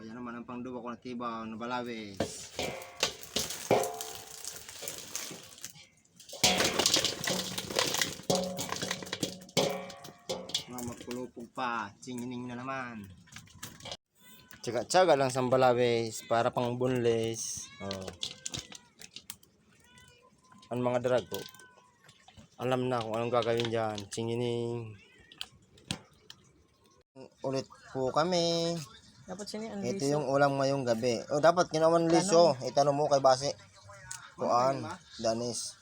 yan naman ang pangduwa ko na tibaw na balawis. Magkulupog pa, singining na naman. Tsaga-tsaga lang sa balawis para pang bunles. Oh. Ang mga drago, alam na kung anong gagawin dyan. Singining. Ulit po kami. Dapat sini ang Ito yung ulam ngayong gabi. O dapat ginawan liso. Itanong mo kay Base. Kuan, Danis.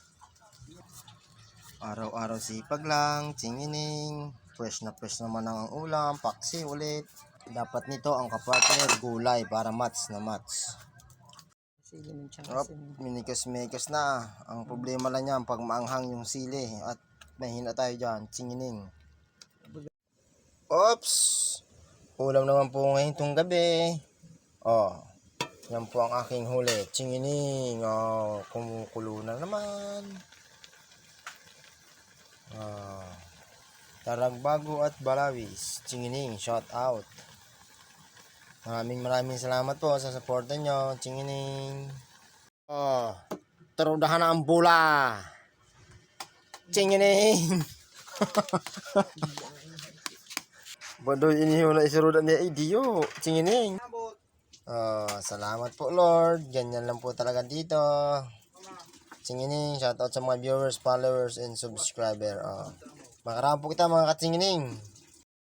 Araw-araw sipag lang, singining. Fresh na fresh naman ang ulam, paksi ulit. Dapat nito ang kapartner gulay para match na match. Minikas-mikas na. Ang problema lang yan pag maanghang yung sili at mahina tayo dyan, singining. Oops! Ulam naman po ngayon itong gabi. Oh, yan po ang aking huli. Singining. Oh, kumukulo na naman. Oh, Taragbago at Balawis. Singining, shout out. Maraming salamat po sa suporta nyo. Singining. Oh, tarudahan na ang bula. Singining. Badoy iniho na isirudan niya idiyo. Singining. Salamat po Lord. Ganyan lang po talaga dito. Singining. Shoutout sa mga viewers, followers, and subscriber. Makarami po kita mga katsingining.